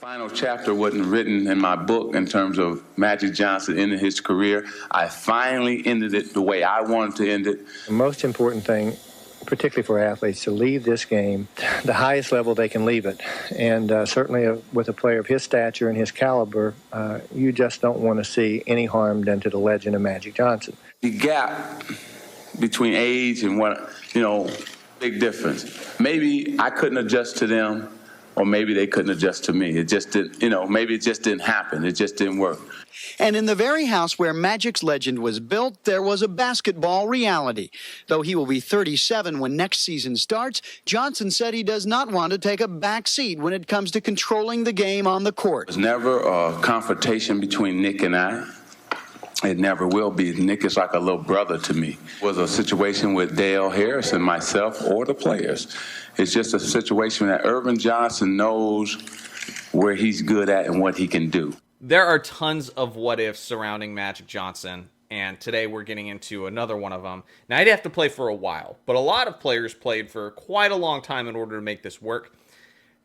Final chapter wasn't written in my book in terms of Magic Johnson ending his career. I finally ended it the way I wanted to end it. The most important thing, particularly for athletes, to leave this game the highest level they can leave it. And certainly with a player of his stature and his caliber, you just don't want to see any harm done to the legend of Magic Johnson. The gap between age and big difference. Maybe I couldn't adjust to them, or maybe they couldn't adjust to me. It just didn't, maybe it just didn't happen. It just didn't work. And in the very house where Magic's legend was built, there was a basketball reality. Though he will be 37 when next season starts, Johnson said he does not want to take a back seat when it comes to controlling the game on the court. There's never a confrontation between Nick and I. It never will be. Nick is like a little brother to me. It was a situation with Dale Harris and myself or the players. It's just a situation that Irvin Johnson knows where he's good at and what he can do. There are tons of what-ifs surrounding Magic Johnson, and today we're getting into another one of them. Now, I'd have to play for a while, but a lot of players played for quite a long time in order to make this work.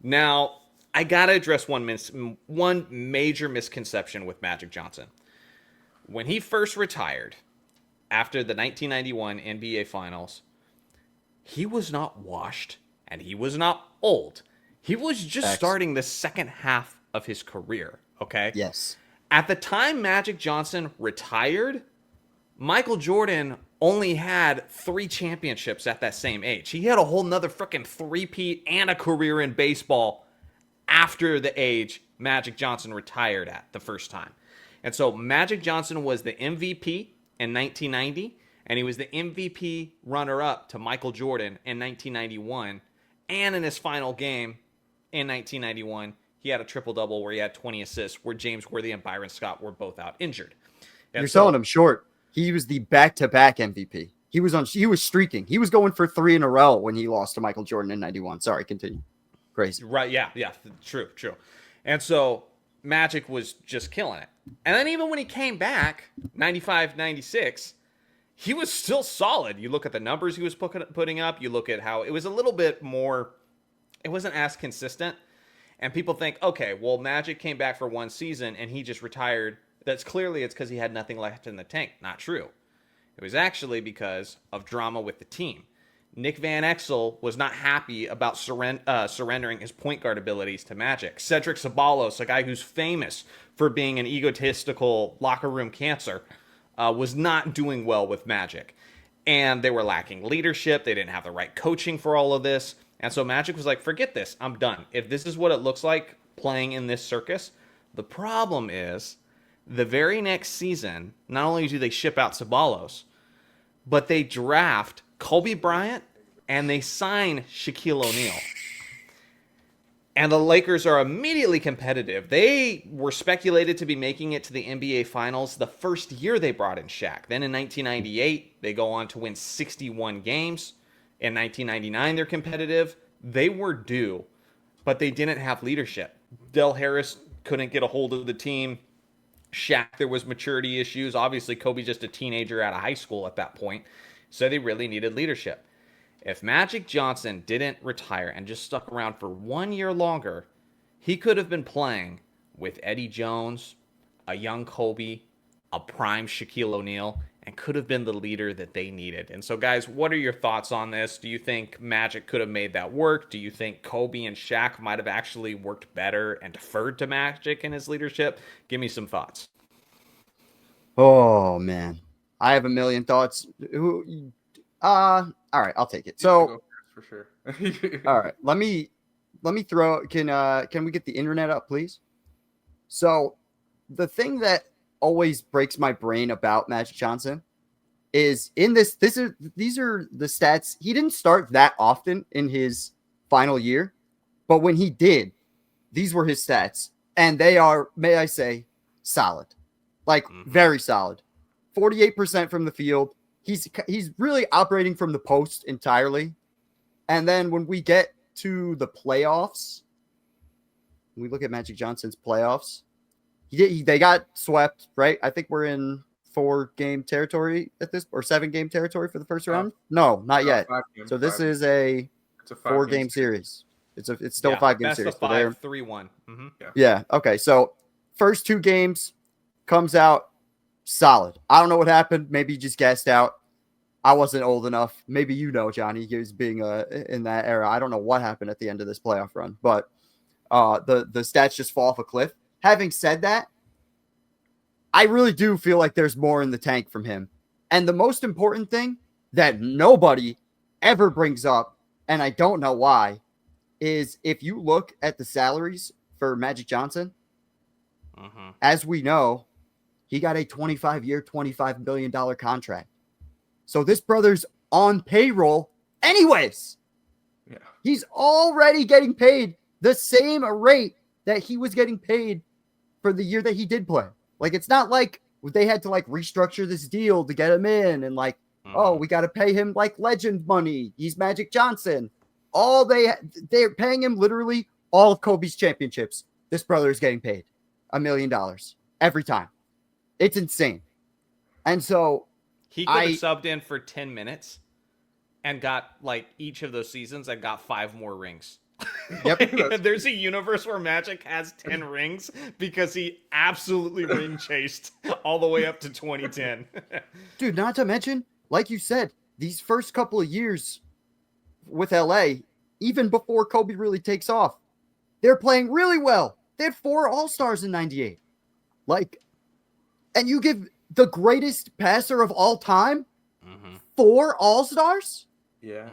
Now, I got to address one major misconception with Magic Johnson. When he first retired after the 1991 NBA Finals, he was not washed and he was not old. He was just starting the second half of his career, okay? Yes. At the time Magic Johnson retired, Michael Jordan only had 3 championships at that same age. He had a whole nother freaking three-peat and a career in baseball after the age Magic Johnson retired at the first time. And so Magic Johnson was the MVP in 1990, and he was the MVP runner-up to Michael Jordan in 1991. And in his final game in 1991, he had a triple-double where he had 20 assists, where James Worthy and Byron Scott were both out injured. And You're selling him short. He was the back-to-back MVP. He was streaking. He was going for 3 in a row when he lost to Michael Jordan in 91. Sorry, continue. Crazy. Right, yeah, true. And so Magic was just killing it. And then even when he came back, 95, 96, he was still solid. You look at the numbers he was putting up. You look at how it was a little bit more, it wasn't as consistent. And people think, okay, well, Magic came back for one season and he just retired. It's because he had nothing left in the tank. Not true. It was actually because of drama with the team. Nick Van Exel was not happy about surrendering his point guard abilities to Magic. Cedric Ceballos, a guy who's famous for being an egotistical locker room cancer, was not doing well with Magic. And they were lacking leadership. They didn't have the right coaching for all of this. And so Magic was like, forget this. I'm done. If this is what it looks like playing in this circus, the problem is the very next season, not only do they ship out Ceballos, but they draft Kobe Bryant and they sign Shaquille O'Neal. And the Lakers are immediately competitive. They were speculated to be making it to the NBA Finals the first year they brought in Shaq. Then in 1998, they go on to win 61 games. In 1999, they're competitive. They were due, but they didn't have leadership. Del Harris couldn't get a hold of the team. Shaq, there was maturity issues. Obviously, Kobe's just a teenager out of high school at that point. So they really needed leadership. If Magic Johnson didn't retire and just stuck around for 1 year longer, he could have been playing with Eddie Jones, a young Kobe, a prime Shaquille O'Neal, and could have been the leader that they needed. And so, guys, what are your thoughts on this? Do you think Magic could have made that work? Do you think Kobe and Shaq might have actually worked better and deferred to Magic in his leadership? Give me some thoughts. Oh, man. I have a million thoughts. All right, I'll take it. So, for sure. all right, let me throw. Can we get the internet up, please? So, the thing that always breaks my brain about Magic Johnson is in these are the stats. He didn't start that often in his final year, but when he did, these were his stats, and they are, may I say, solid, like very solid. 48% from the field. He's really operating from the post entirely. And then when we get to the playoffs, when we look at Magic Johnson's playoffs, they got swept, right? I think we're in 4-game territory at this, or 7-game territory for the first round. No, not yet. So this is a 4-game series. It's still a 5-game best series. of So they're- 5, 3-1. Mm-hmm. yeah. Okay. So first 2 games comes out solid. I don't know what happened. Maybe he just gassed out. I wasn't old enough. Maybe you know, Johnny, he was being in that era. I don't know what happened at the end of this playoff run, but the stats just fall off a cliff. Having said that, I really do feel like there's more in the tank from him. And the most important thing that nobody ever brings up, and I don't know why, is if you look at the salaries for Magic Johnson, as we know, he got a 25-year, $25 million contract. So this brother's on payroll anyways. Yeah. He's already getting paid the same rate that he was getting paid for the year that he did play. Like, it's not like they had to like restructure this deal to get him in and like, oh, we got to pay him like legend money. He's Magic Johnson. They're paying him literally all of Kobe's championships. This brother is getting paid $1 million every time. It's insane. And so He could have subbed in for 10 minutes and got like each of those seasons and got 5 more rings. Yep. There's a universe where Magic has 10 rings because he absolutely ring chased all the way up to 2010. Dude, not to mention, like you said, these first couple of years with LA, even before Kobe really takes off, they're playing really well. They had 4 All-Stars in 98. Like, and you give the greatest passer of all time 4 All-Stars? Yeah.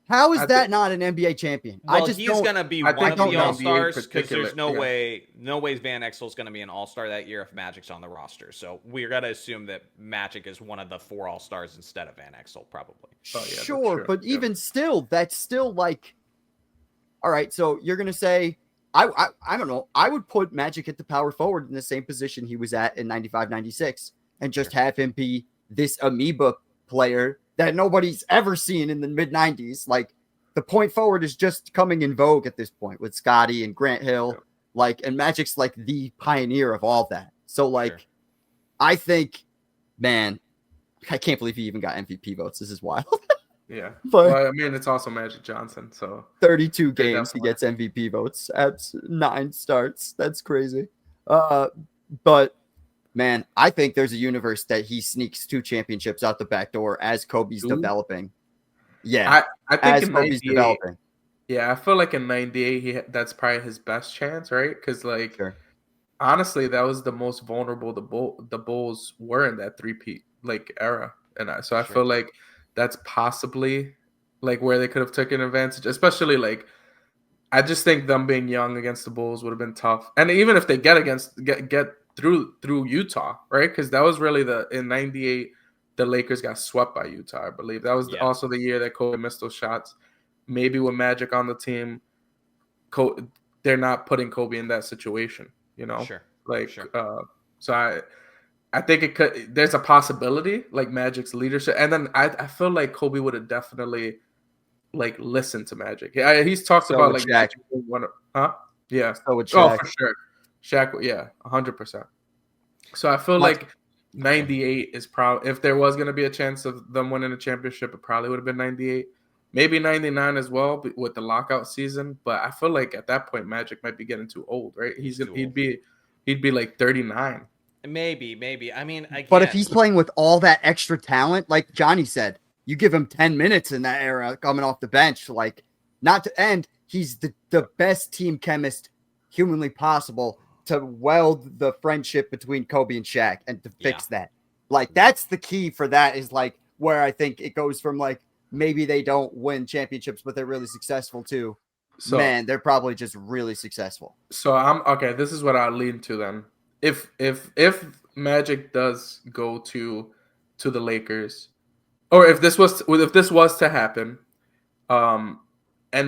How is that not an NBA champion? Well, he's going to be one of the All-Stars because there's no yeah. way Van Exel's going to be an All-Star that year if Magic's on the roster. So we're going to assume that Magic is one of the 4 All-Stars instead of Van Exel, probably. Oh, yeah, sure, but even still, that's still like, all right, so you're going to say, I don't know, I would put Magic at the power forward in the same position he was at in 95, 96 and just have him be this amoeba player that nobody's ever seen in the mid-90s. Like, the point forward is just coming in vogue at this point with Scotty and Grant Hill. Like, and Magic's like the pioneer of all that. So, like, I think, man, I can't believe he even got MVP votes. This is wild. Yeah. But well, I mean, it's also Magic Johnson, so 32 games he gets MVP votes. 9 starts. That's crazy. But man, I think there's a universe that he sneaks 2 championships out the back door as Kobe's developing. Yeah, I think as in Kobe's 98, developing. Yeah, I feel like in 98, that's probably his best chance, right? Because, like, honestly, that was the most vulnerable the Bulls were in that three-peat, like, era. And so I feel like that's possibly, like, where they could have taken advantage, especially, like, I just think them being young against the Bulls would have been tough. And even if they get through Utah, right? Because that was really in 98, the Lakers got swept by Utah, I believe. That was also the year that Kobe missed those shots. Maybe with Magic on the team, they're not putting Kobe in that situation, you know? So I think it could. There's a possibility, like Magic's leadership. And then I feel like Kobe would have definitely, like, listened to Magic. He's talked about, like, Shaq. Yeah. So would Oh, Shaq. for sure. Shaq, yeah, 100%. So I feel like 98 is probably, if there was going to be a chance of them winning a championship, it probably would have been 98. Maybe 99 as well with the lockout season. But I feel like at that point, Magic might be getting too old, right? He'd be like 39. Maybe. I mean, again, But if he's playing with all that extra talent, like Johnny said, you give him 10 minutes in that era coming off the bench, like, not to end, he's the best team chemist humanly possible to weld the friendship between Kobe and Shaq and to fix that. Like, that's the key for that, is like where I think it goes from, like, maybe they don't win championships, but they're really successful too. So, man, they're probably just really successful. So this is what I'll lean to then. If Magic does go to the Lakers, or if this was to happen, and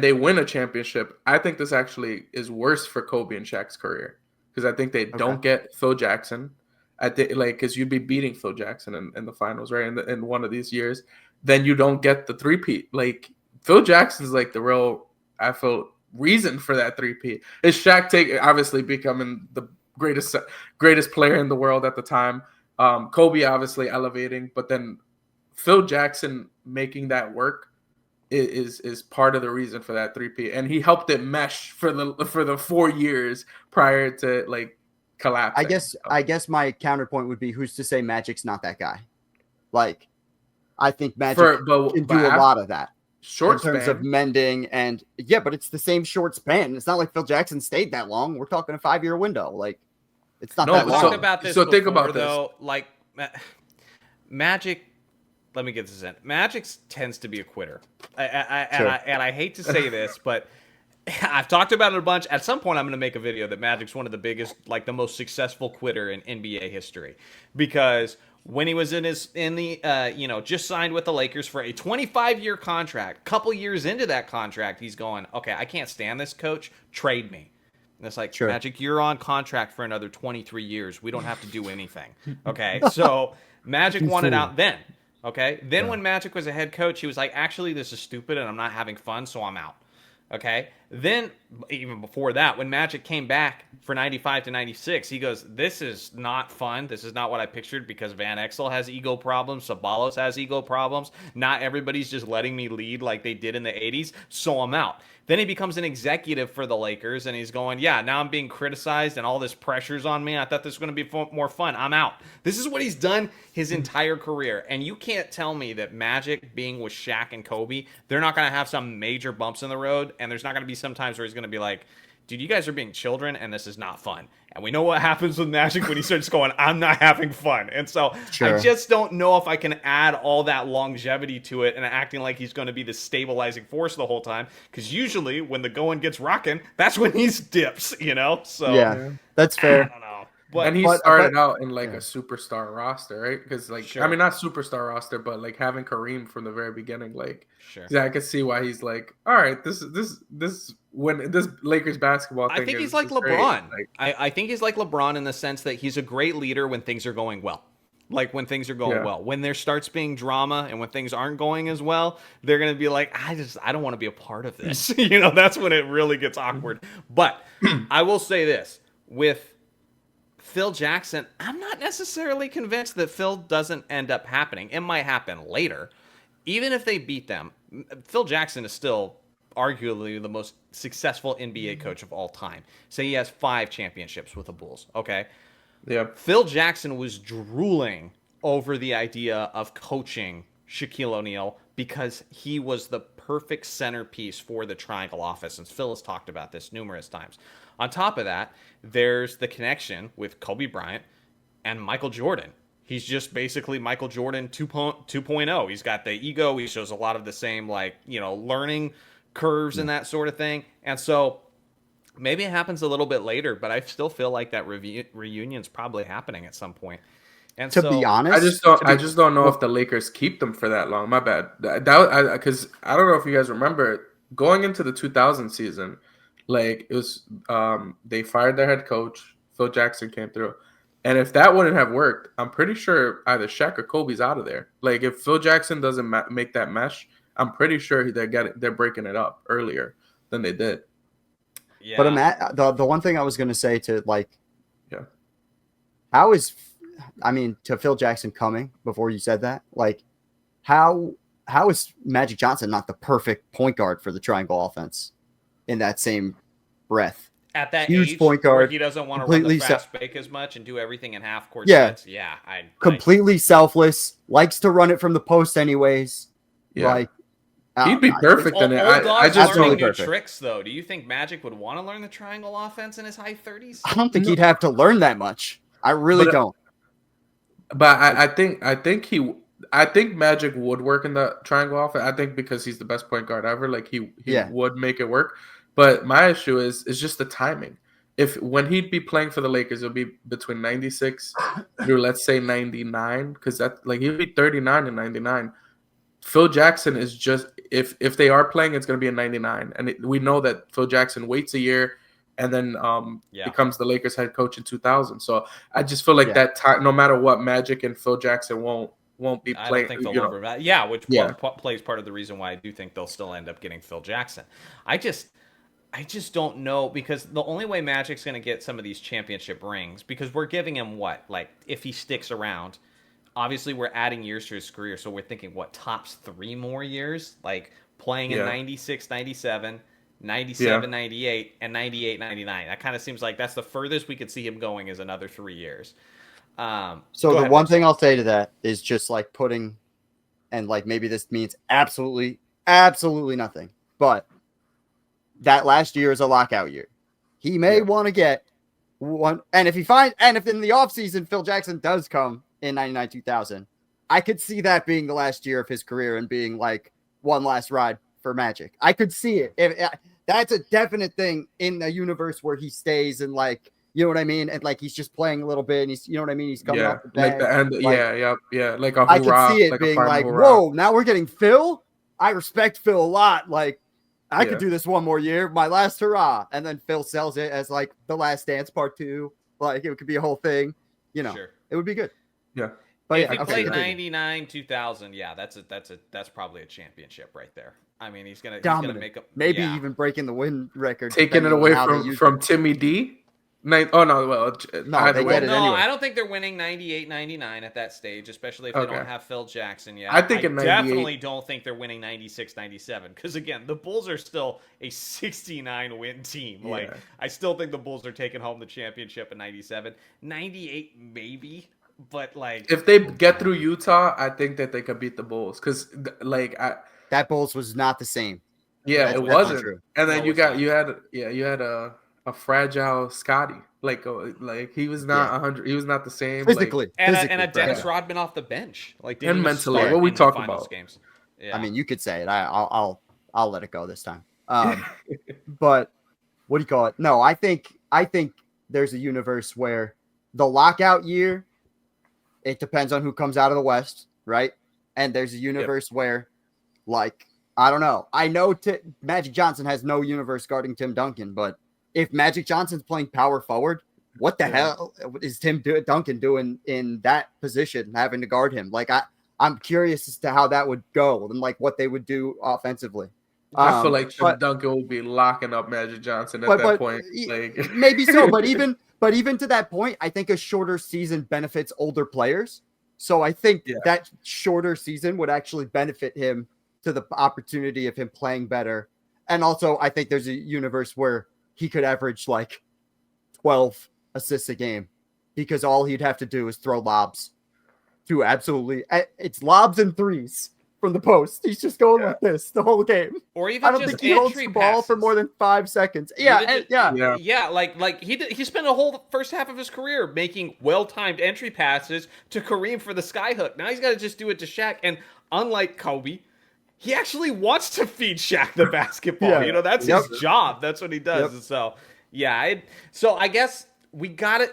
they win a championship, I think this actually is worse for Kobe and Shaq's career, because I think they don't get Phil Jackson. I think, like, because you'd be beating Phil Jackson in the finals, right? In one of these years, then you don't get the three-peat. Like, Phil Jackson's like the real, I feel, reason for that three-peat. Is Shaq obviously becoming the greatest player in the world at the time. Kobe obviously elevating, but then Phil Jackson making that work is part of the reason for that three-peat, and he helped it mesh for the 4 years prior to like collapsing. I guess my counterpoint would be, who's to say Magic's not that guy? Like, I think Magic can do a lot of that short in terms of mending, and but it's the same short span. It's not like Phil Jackson stayed that long. We're talking a 5-year window. Like, it's not that long. Talked about this before, think about though. This. Like, Magic. Let me get this in. Magic tends to be a quitter, and I hate to say this, but I've talked about it a bunch. At some point, I'm going to make a video that Magic's one of the biggest, like the most successful quitter in NBA history, because when he was just signed with the Lakers for a 25-year contract, couple years into that contract, he's going, okay, I can't stand this, coach, trade me. And it's like, Magic, you're on contract for another 23 years. We don't have to do anything. Okay, so Magic wanted out then. Okay, then when Magic was a head coach, he was like, actually, this is stupid and I'm not having fun, so I'm out. Okay, then even before that, when Magic came back for 95 to 96, he goes, this is not fun. This is not what I pictured, because Van Exel has ego problems. Sabalos has ego problems. Not everybody's just letting me lead like they did in the 80s, so I'm out. Then he becomes an executive for the Lakers, and he's going, yeah, now I'm being criticized and all this pressure's on me. I thought this was going to be more fun. I'm out. This is what he's done his entire career. And you can't tell me that Magic being with Shaq and Kobe, they're not going to have some major bumps in the road, and there's not going to be some times where he's going to be like, dude, you guys are being children, and this is not fun. And we know what happens with Magic when he starts going, I'm not having fun. And so I just don't know if I can add all that longevity to it and acting like he's going to be the stabilizing force the whole time. Because usually when the going gets rocking, that's when he dips, you know? So yeah, that's fair. I don't know. And he started out in like a superstar roster, right? Because I mean, not superstar roster, but like having Kareem from the very beginning, like, I could see why he's like, all right, this when this Lakers basketball thing. I think he's like LeBron. I think he's like LeBron in the sense that he's a great leader when things are going well. Like when things are going well. When there starts being drama and when things aren't going as well, they're going to be like, I don't want to be a part of this. You know, that's when it really gets awkward. But I will say this, with Phil Jackson, I'm not necessarily convinced that Phil doesn't end up happening. It might happen later. Even if they beat them, Phil Jackson is still arguably the most successful NBA coach of all time. Say he has 5 championships with the Bulls, okay? Yeah. Phil Jackson was drooling over the idea of coaching Shaquille O'Neal because he was the perfect centerpiece for the triangle offense. And Phil has talked about this numerous times. On top of that, there's the connection with Kobe Bryant and Michael Jordan. He's just basically Michael Jordan 2.0. He's got the ego. He shows a lot of the same, like, you know, learning curves and that sort of thing. And so maybe it happens a little bit later, but I still feel like that reunion's probably happening at some point. And to be honest, I just don't know if the Lakers keep them for that long. My bad. Because I don't know if you guys remember going into the 2000 season. Like, it was, they fired their head coach. Phil Jackson came through. And if that wouldn't have worked, I'm pretty sure either Shaq or Kobe's out of there. Like, if Phil Jackson doesn't make that mesh, I'm pretty sure they're breaking it up earlier than they did. Yeah. But the one thing I was going to say to, like, how is, I mean, to Phil Jackson coming before you said that, like, how is Magic Johnson not the perfect point guard for the triangle offense? In that same breath, at that huge age, point guard, where he doesn't want to run the fast break as much and do everything in half court sets. Yeah, completely selfless. Likes to run it from the post, anyways. Yeah. Like, he'd be perfect in it. I just learning new tricks, though. Do you think Magic would want to learn the triangle offense in his high 30s? I don't think he'd have to learn that much. I really don't. But I think Magic would work in the triangle offense. I think because he's the best point guard ever, like he would make it work. But my issue is just the timing. When he'd be playing for the Lakers, it'll be between 96 through, let's say, 99, because that, like, he'll be 39 and 99. Phil Jackson is just, if they are playing, it's going to be in 99, and we know that Phil Jackson waits a year and then becomes the Lakers head coach in 2000. So I just feel like that time, no matter what, Magic and Phil Jackson won't be playing. I don't think they'll over that. Which plays part of the reason why I do think they'll still end up getting Phil Jackson. I just don't know, because the only way Magic's going to get some of these championship rings, because we're giving him what? Like, if he sticks around, obviously we're adding years to his career, so we're thinking, what, tops 3 more years? Like, playing in 96, 97, 97, 98, and 98, 99. That kind of seems like that's the furthest we could see him going is another 3 years. So the one thing I'll say to that is just like putting, and like maybe this means absolutely nothing, but that last year is a lockout year. He may want to get one, and if in the offseason Phil Jackson does come in 99, 2000, I could see that being the last year of his career and being like one last ride for Magic. I could see it. That's a definite thing in a universe where he stays and like, you know what I mean? And like, he's just playing a little bit and he's, you know what I mean? He's coming off the bench. Like the end. Like, Like a I hoorah, could see it like being like, hoorah. whoa, now we're getting Phil. I respect Phil a lot. Like, I could do this one more year, my last hurrah. And then Phil sells it as like The Last Dance Part 2. Like, it could be a whole thing. You know, it would be good. Yeah. But if he played 99, 2000, that's probably a championship right there. I mean, he's gonna make up, maybe even breaking the win record, taking it away from Timmy D. They get it anyway. I don't think they're winning 98, 99 at that stage, especially if they don't have Phil Jackson yet. I think definitely don't think they're winning 96, 97 because again, the Bulls are still a 69 win team. Yeah. Like, I still think the Bulls are taking home the championship in 97, 98 maybe. But like, if they get through Utah, I think that they could beat the Bulls because that Bulls was not the same. Yeah, it wasn't. True. And then you had a fragile Scotty. Like he was not 100. He was not the same physically. And a Dennis Rodman off the bench. Like, and mentally, what we talk about. Games. Yeah. I mean, you could say it. I'll let it go this time. But what do you call it? No, I think there's a universe where the lockout year, it depends on who comes out of the West, right? And there's a universe where, like, I don't know. I know Magic Johnson has no universe guarding Tim Duncan, but if Magic Johnson's playing power forward, what the hell is Duncan doing in that position, having to guard him? Like, I'm curious as to how that would go and like what they would do offensively. I feel like Tim Duncan will be locking up Magic Johnson at that point. Like, maybe so, but even to that point, I think a shorter season benefits older players. So I think that shorter season would actually benefit him to the opportunity of him playing better. And also, I think there's a universe where he could average like 12 assists a game because all he'd have to do is throw lobs to it's lobs and threes from the post. He's just going like this the whole game. Or even I don't think he holds the ball for more than 5 seconds. Yeah. Like he spent a whole first half of his career making well-timed entry passes to Kareem for the skyhook. Now he's got to just do it to Shaq. And unlike Kobe, he actually wants to feed Shaq the basketball. You know, that's his job. That's what he does. So, so I guess we gotta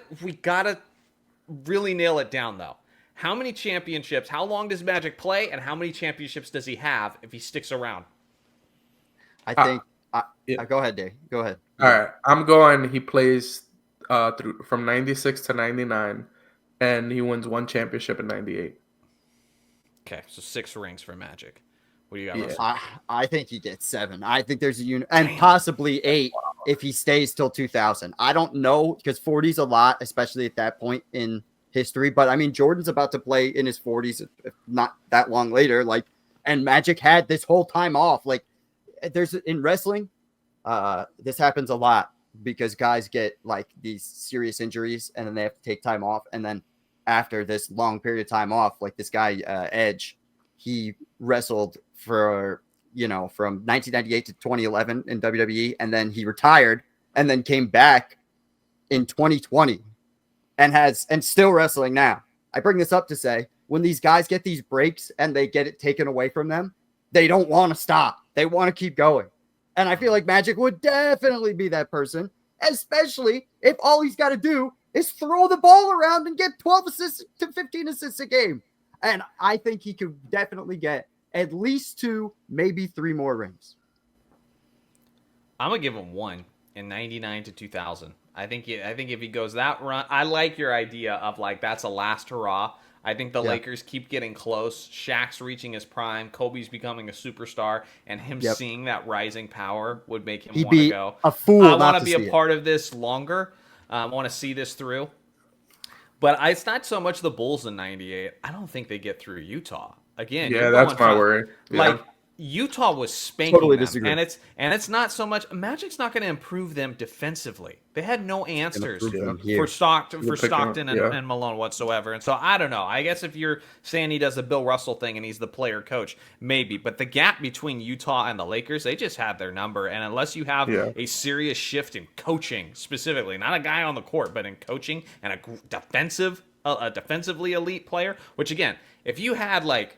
really nail it down though. How many championships, how long does Magic play, and how many championships does he have if he sticks around? I think go ahead, Dave. Go ahead. All right. I'm going, he plays through from 96 to 99, and he wins 1 championship in 98. Okay, so 6 rings for Magic. What do you got? I think he gets 7. I think there's and possibly 8 if he stays till 2000. I don't know because 40's a lot, especially at that point in history. But I mean, Jordan's about to play in his 40s, if not that long later. Like, and Magic had this whole time off. Like, there's in wrestling, this happens a lot because guys get like these serious injuries and then they have to take time off. And then after this long period of time off, like this guy Edge, he wrestled for, from 1998 to 2011 in WWE, and then he retired and then came back in 2020 and still wrestling now. I bring this up to say, when these guys get these breaks and they get it taken away from them, they don't want to stop. They want to keep going. And I feel like Magic would definitely be that person, especially if all he's got to do is throw the ball around and get 12 assists to 15 assists a game. And I think he could definitely get at least 2, maybe 3 more rings. I'm going to give him 1 in 99 to 2000. I think if he goes that run, I like your idea of like that's a last hurrah. I think the Lakers keep getting close. Shaq's reaching his prime. Kobe's becoming a superstar, and him seeing that rising power would make him want to go. A fool. I want to be a part of this longer. I want to see this through. But it's not so much the Bulls in '98. I don't think they get through Utah again. Yeah, that's my worry. Like Utah was spanking Totally them, disagree. and it's not so much. Magic's not going to improve them defensively. They had no answers improve them here. for Stockton yeah. and Malone whatsoever. And so I don't know. I guess if you're saying he does the Bill Russell thing and he's the player coach, maybe. But the gap between Utah and the Lakers, they just had their number. And unless you have a serious shift in coaching specifically, not a guy on the court, but in coaching and a defensively elite player, which again, if you had like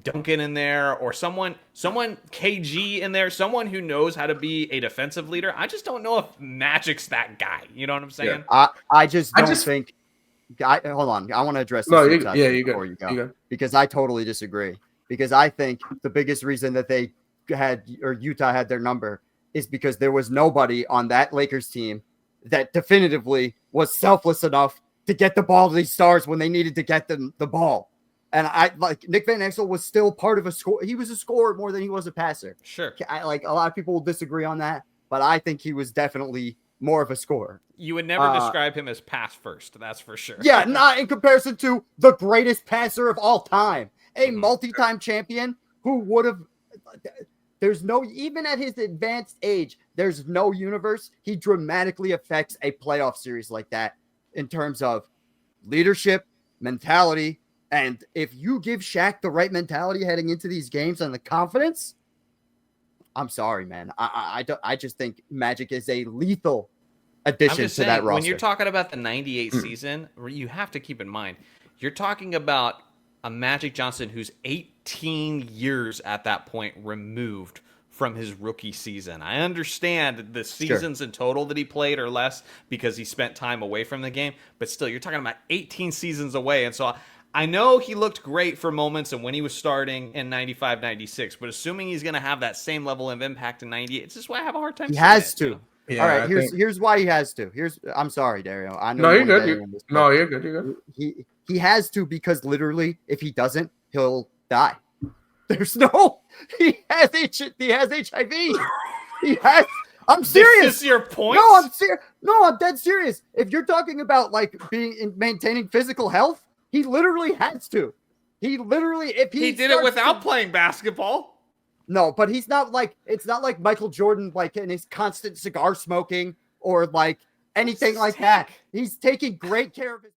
Duncan in there or someone KG in there, someone who knows how to be a defensive leader. I just don't know if Magic's that guy. You know what I'm saying? I just think. Hold on. I want to address this. Before you go. Because I totally disagree. Because I think the biggest reason that they Utah had their number is because there was nobody on that Lakers team that definitively was selfless enough to get the ball to these stars when they needed to get them the ball. And Nick Van Exel was still part of a score. He was a scorer more than he was a passer. Sure. A lot of people will disagree on that, but I think he was definitely more of a scorer. You would never describe him as pass first. That's for sure. Yeah, not in comparison to the greatest passer of all time, a multi-time champion who would have. There's no, even at his advanced age, there's no universe. He dramatically affects a playoff series like that in terms of leadership, mentality. And if you give Shaq the right mentality heading into these games and the confidence, I'm sorry, man. I just think Magic is a lethal addition to that roster. When you're talking about the 98 season, you have to keep in mind, you're talking about a Magic Johnson who's 18 years at that point removed from his rookie season. I understand the seasons in total that he played are less because he spent time away from the game, but still, you're talking about 18 seasons away. And so I know he looked great for moments and when he was starting in 95, 96, but assuming he's going to have that same level of impact in 98, it's just why I have a hard time He seeing has it, to. you know? Yeah, all right, here's why he has to. I'm sorry, Dario. I know. No, you're good. You're good. You're good. He has to because literally, if he doesn't, he'll die. There's no. He has HIV. He has. I'm serious. This is your point? No, I'm serious. No, I'm dead serious. If you're talking about like maintaining physical health, he literally has to. He literally, if he did it without playing basketball. No, but he's not like, it's not like Michael Jordan, like in his constant cigar smoking or like anything like that. He's taking great care of his.